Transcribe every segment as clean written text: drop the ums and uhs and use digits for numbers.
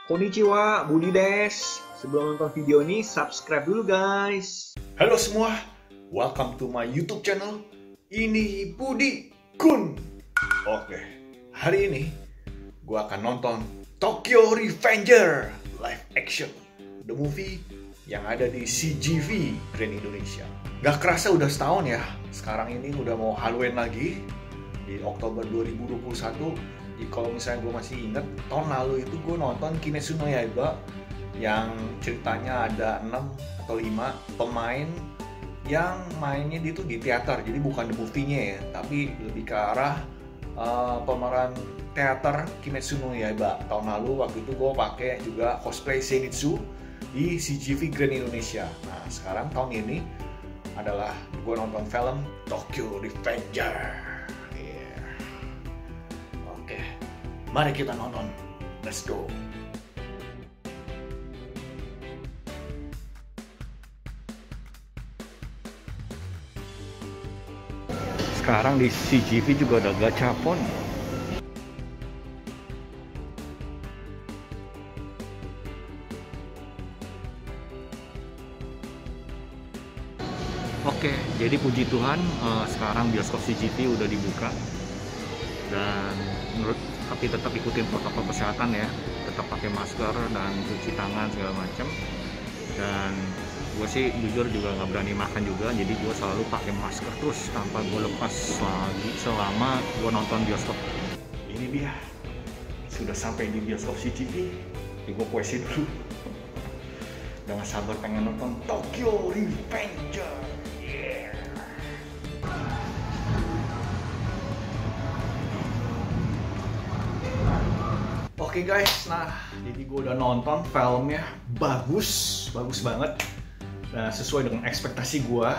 Konnichiwa, Budi des. Sebelum nonton video ini, subscribe dulu guys. Halo semua, welcome to my YouTube channel. Ini Budi Kun. Oke, hari ini gue akan nonton Tokyo Revenger live action, the movie yang ada di CGV Grand Indonesia. Gak kerasa udah setahun ya, sekarang ini udah mau Halloween lagi di Oktober 2021. Jadi kalau misalnya gue masih inget, tahun lalu itu gue nonton Kimetsu no Yaiba yang ceritanya ada 6 atau 5 pemain yang mainnya itu di teater. Jadi bukan the movie-nya ya, tapi lebih ke arah pemeran teater Kimetsu no Yaiba. Tahun lalu waktu itu gue pakai juga cosplay Zenitsu di CGV Grand Indonesia. Nah sekarang tahun ini adalah gue nonton film Tokyo Revenger. Oke, mari kita nonton. Let's go. Sekarang di CGV juga ada gachapon. Oke, jadi puji Tuhan sekarang bioskop CGV udah dibuka. Dan tapi tetap ikutin protokol kesehatan ya, tetap pakai masker dan cuci tangan segala macam. Dan gue sih jujur juga nggak berani makan juga, jadi gue selalu pakai masker terus tanpa gue lepas lagi selama gue nonton bioskop. Ini dia, sudah sampai di bioskop CGV. Jadi gue puisi dulu. Dengan sabar pengen nonton Tokyo Revenger. Oke guys, nah jadi gue udah nonton filmnya, bagus banget. Nah, sesuai dengan ekspektasi gue.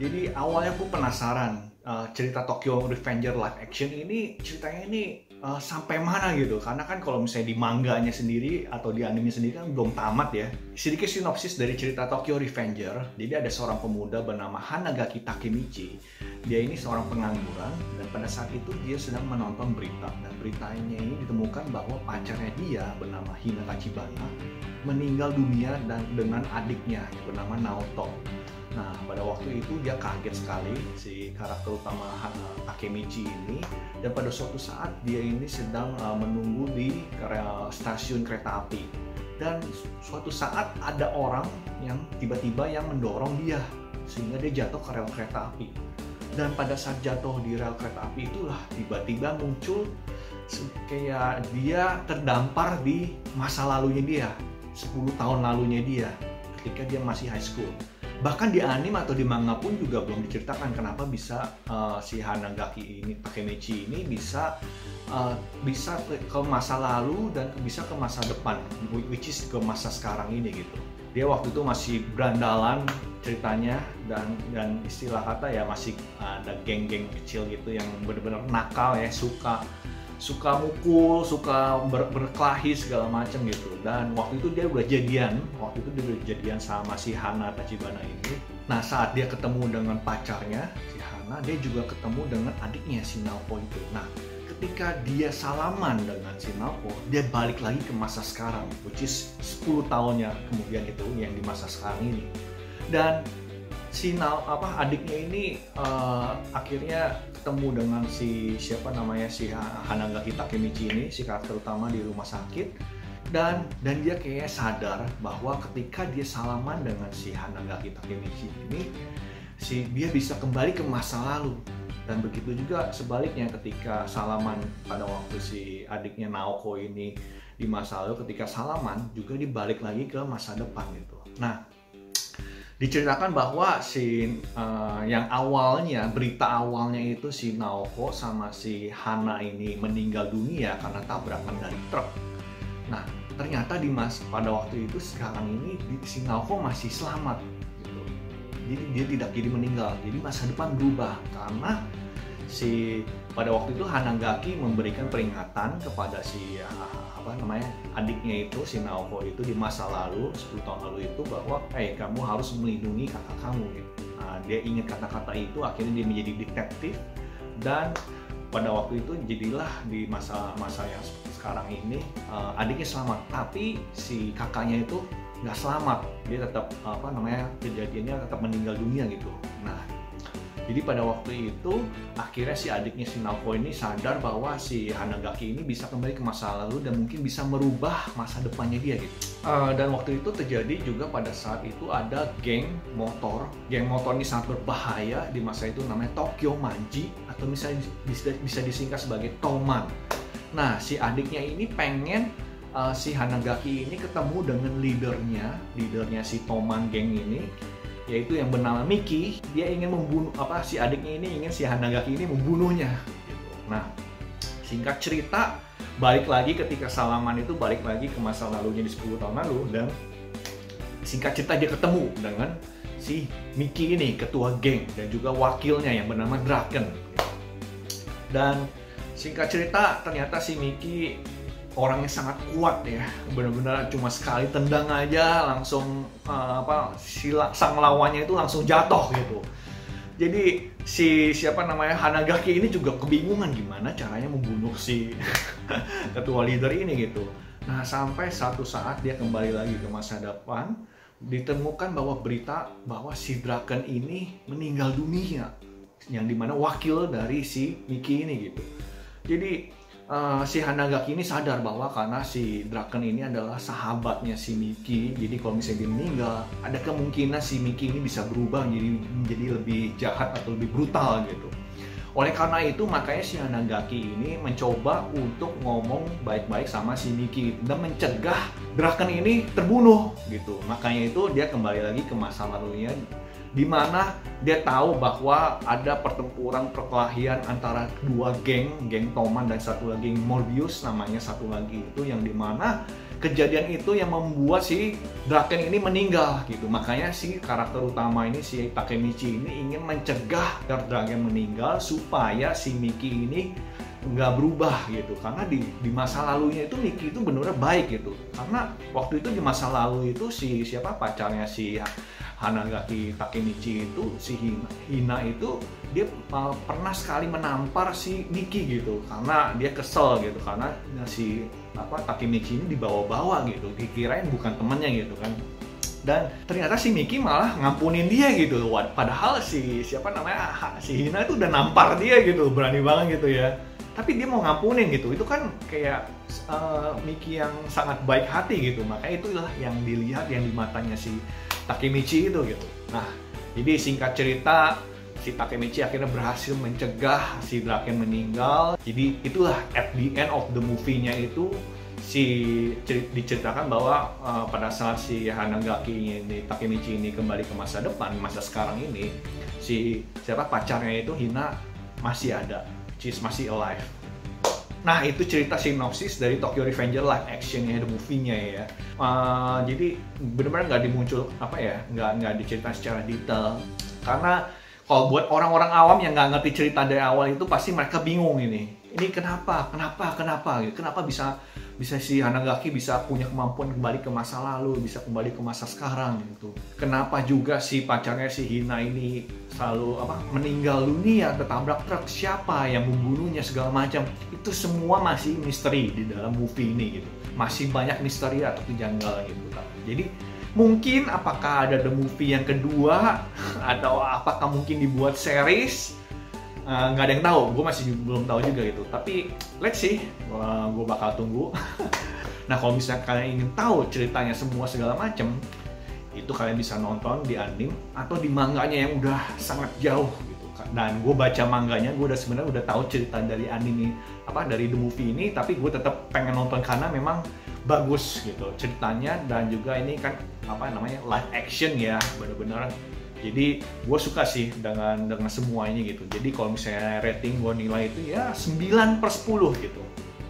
Jadi awalnya gue penasaran cerita Tokyo Revenger live action ini ceritanya ini sampai mana gitu. Karena kan kalau misalnya di manganya sendiri atau di anime sendiri kan belum tamat ya. Sedikit sinopsis dari cerita Tokyo Revenger. Jadi ada seorang pemuda bernama Hanagaki Takemichi. Dia ini seorang pengangguran dan pada saat itu dia sedang menonton berita. Dan beritanya ini ditemukan bahwa pacarnya dia bernama Hina Tachibana meninggal dunia dan dengan adiknya yang bernama Naoto. Nah, pada waktu itu dia kaget sekali si karakter utama Takemichi ini, dan pada suatu saat dia ini sedang menunggu di stasiun kereta api. Dan suatu saat ada orang yang tiba-tiba yang mendorong dia sehingga dia jatuh ke rel kereta api. Dan pada saat jatuh di rel kereta api itulah tiba-tiba muncul kayak dia terdampar di masa lalunya dia, 10 tahun lalunya dia ketika dia masih high school. Bahkan di anime atau di manga pun juga belum diceritakan kenapa bisa si Hanagaki ini, Takemichi ini bisa ke masa lalu dan bisa ke masa depan, which is ke masa sekarang ini gitu. Dia waktu itu masih berandalan ceritanya, dan istilah kata ya masih ada geng-geng kecil gitu yang benar-benar nakal ya, suka mukul, suka berkelahi segala macam gitu. Dan waktu itu dia udah jadian sama si Hana Tachibana ini. Nah saat dia ketemu dengan pacarnya si Hana, dia juga ketemu dengan adiknya si Naoko itu. Nah ketika dia salaman dengan si Naoko, dia balik lagi ke masa sekarang, which is 10 tahunnya kemudian itu yang di masa sekarang ini. Dan si adiknya ini akhirnya ketemu dengan si Hanagaki Takemichi ini, si karakter utama di rumah sakit, dan dia kayak sadar bahwa ketika dia salaman dengan si Hanagaki Takemichi ini, dia bisa kembali ke masa lalu. Dan begitu juga sebaliknya ketika salaman pada waktu si adiknya Naoko ini di masa lalu, ketika salaman juga dibalik lagi ke masa depan gitu. Nah, diceritakan bahwa yang awalnya, berita awalnya itu si Naoko sama si Hana ini meninggal dunia karena tabrakan dari truk. Nah, ternyata pada waktu itu sekarang ini si Naoko masih selamat gitu. Jadi dia tidak jadi meninggal. Jadi masa depan berubah karena pada waktu itu Hanagaki memberikan peringatan kepada adiknya itu, si Naoko itu di masa lalu, 10 tahun lalu itu, bahwa kamu harus melindungi kakak kamu gitu. Nah, dia ingat kata-kata itu, akhirnya dia menjadi detektif, dan pada waktu itu jadilah di masa yang sekarang ini adiknya selamat, tapi si kakaknya itu nggak selamat, dia tetap kejadiannya tetap meninggal dunia gitu. Nah, jadi pada waktu itu akhirnya si adiknya si Naoko ini sadar bahwa si Hanagaki ini bisa kembali ke masa lalu dan mungkin bisa merubah masa depannya dia gitu. Dan waktu itu terjadi juga pada saat itu ada geng motor ini sangat berbahaya di masa itu, namanya Tokyo Manji atau misalnya bisa disingkat sebagai Toman. Nah, si adiknya ini pengen si Hanagaki ini ketemu dengan leadernya si Toman geng ini, yaitu yang bernama Miki. Dia ingin membunuh si adiknya ini, ingin si Hanagaki ini membunuhnya gitu. Nah, singkat cerita, balik lagi ketika Salaman itu balik lagi ke masa lalunya di 10 tahun lalu, dan singkat cerita dia ketemu dengan si Miki ini, ketua geng dan juga wakilnya yang bernama Draken. Dan singkat cerita ternyata si Miki orangnya sangat kuat ya, benar-benar cuma sekali tendang aja langsung sang lawannya itu langsung jatuh gitu. Jadi Hanagaki ini juga kebingungan gimana caranya membunuh si ketua leader ini gitu. Nah, sampai satu saat dia kembali lagi ke masa depan, ditemukan bahwa berita bahwa si Draken ini meninggal dunia, yang dimana wakil dari si Miki ini gitu. Jadi si Hanagaki ini sadar bahwa karena si Draken ini adalah sahabatnya si Miki, jadi kalau misalnya dia meninggal, ada kemungkinan si Miki ini bisa berubah menjadi lebih jahat atau lebih brutal gitu. Oleh karena itu, makanya si Hanagaki ini mencoba untuk ngomong baik-baik sama si Miki dan mencegah Draken ini terbunuh gitu. Makanya itu dia kembali lagi ke masa lalunya, di mana dia tahu bahwa ada pertempuran perkelahian antara dua geng Toman dan satu lagi Morbius namanya, satu lagi itu yang dimana kejadian itu yang membuat si Draken ini meninggal gitu. Makanya si karakter utama ini, si Takemichi ini ingin mencegah Draken meninggal supaya si Miki ini nggak berubah gitu, karena di masa lalunya itu Miki itu benar-benar baik gitu. Karena waktu itu di masa lalu itu pacarnya si Hanagaki Takemichi itu, si Hina itu, dia pernah sekali menampar si Miki gitu, karena dia kesel gitu, karena si Takemichi ini dibawa-bawa gitu, dikirain bukan temennya gitu kan. Dan ternyata si Miki malah ngampunin dia gitu, padahal si Hina itu udah nampar dia gitu, berani banget gitu ya. Tapi dia mau ngampunin gitu, itu kan kayak Miki yang sangat baik hati gitu. Makanya itulah yang dilihat yang di matanya si Takemichi itu gitu. Nah, jadi singkat cerita, si Takemichi akhirnya berhasil mencegah si Draken meninggal. Jadi itulah at the end of the movie-nya itu diceritakan bahwa pada saat si Hanagaki ini, Takemichi ini kembali ke masa depan, masa sekarang ini, pacarnya itu Hina masih ada, she's masih alive. Nah, itu cerita sinopsis dari Tokyo Revenger live action-nya, the movie-nya ya. Jadi benar-benar nggak nggak diceritain secara detail. Karena kalau buat orang-orang awam yang nggak ngerti cerita dari awal itu pasti mereka bingung ini kenapa bisa si Hanagaki bisa punya kemampuan kembali ke masa lalu, bisa kembali ke masa sekarang gitu. Kenapa juga si pacarnya si Hina ini selalu meninggal dunia, ketabrak truk, siapa yang membunuhnya, segala macam. Itu semua masih misteri di dalam movie ini gitu. Masih banyak misteri atau kejanggalan gitu. Jadi mungkin apakah ada the movie yang kedua atau apakah mungkin dibuat series, nggak ada yang tahu, gue masih belum tahu juga gitu. Tapi let's see, gue bakal tunggu. Nah, kalau misalnya kalian ingin tahu ceritanya semua segala macem, itu kalian bisa nonton di anime atau di manganya yang udah sangat jauh gitu. Dan gue baca manganya, gue sebenarnya udah tahu cerita dari anime dari the movie ini, tapi gue tetap pengen nonton karena memang bagus gitu ceritanya, dan juga ini kan live action ya, bener-bener. Jadi gue suka sih dengan semua ini gitu. Jadi kalau misalnya rating gue nilai itu ya 9/10 gitu.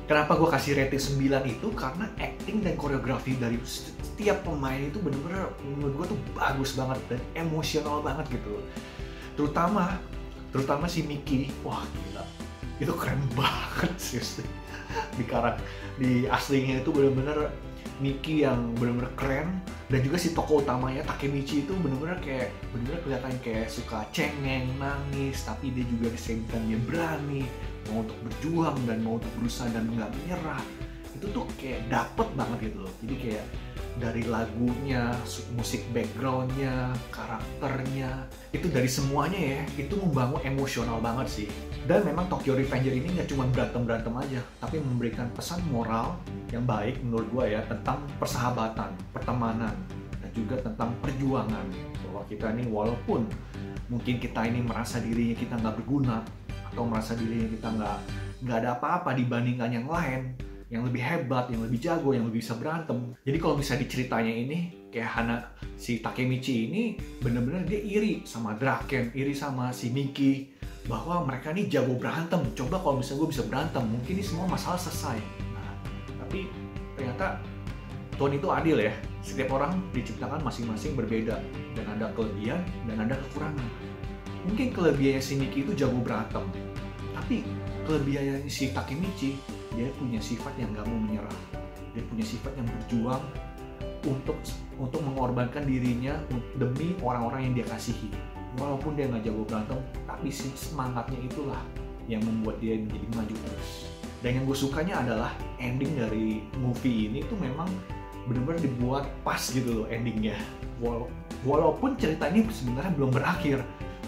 Kenapa gue kasih rating 9 itu? Karena acting dan koreografi dari setiap pemain itu bener-bener menurut gue tuh bagus banget dan emosional banget gitu. Terutama si Miki, wah gila, itu keren banget sih. Di aslinya itu bener-bener Miki yang bener-bener keren, dan juga si tokoh utamanya Takemichi itu bener-bener kelihatan kayak suka cengeng, nangis, tapi dia juga keseimbangannya berani, mau untuk berjuang dan mau untuk berusaha dan nggak menyerah. itu tuh kayak dapet banget gitu loh. Jadi kayak dari lagunya, musik backgroundnya, karakternya, itu dari semuanya ya, itu membangun emosional banget sih. Dan memang Tokyo Revenger ini nggak cuma berantem-berantem aja, tapi memberikan pesan moral yang baik menurut gua ya, tentang persahabatan, pertemanan, dan juga tentang perjuangan. Bahwa kita ini walaupun mungkin kita ini merasa dirinya kita nggak berguna, atau merasa dirinya kita nggak ada apa-apa dibandingkan yang lain, yang lebih hebat, yang lebih jago, yang lebih bisa berantem. Jadi kalau bisa diceritanya ini, kayak si Takemichi ini bener-bener dia iri sama Draken, iri sama si Miki, bahwa mereka ini jago berantem. Coba kalau misalnya gue bisa berantem, mungkin ini semua masalah selesai. Nah, tapi ternyata Tuhan itu adil ya. Setiap orang diciptakan masing-masing berbeda, dan ada kelebihan dan ada kekurangan. Mungkin kelebihannya si Miki itu jago berantem, tapi kelebihannya si Takemichi, dia punya sifat yang gak mau menyerah. Dia punya sifat yang berjuang untuk mengorbankan dirinya demi orang-orang yang dia kasihi. Walaupun dia gak jago berantem, tapi semangatnya itulah yang membuat dia menjadi maju terus. Dan yang gue sukanya adalah ending dari movie ini tuh memang benar-benar dibuat pas gitu loh endingnya. Walaupun cerita ini sebenarnya belum berakhir.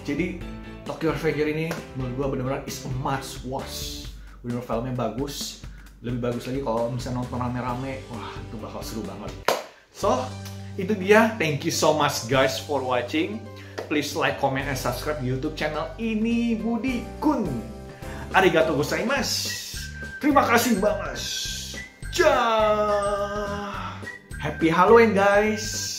Jadi Tokyo Revenger ini menurut gue benar-benar is a must watch. Bener filmnya bagus, lebih bagus lagi kalau misalnya nonton rame-rame, wah itu bakal seru banget. So, itu dia. Thank you so much guys for watching. Please like, comment, and subscribe YouTube channel ini Budi Kun. Arigatou gozaimasu. Terima kasih banget. Happy Halloween guys.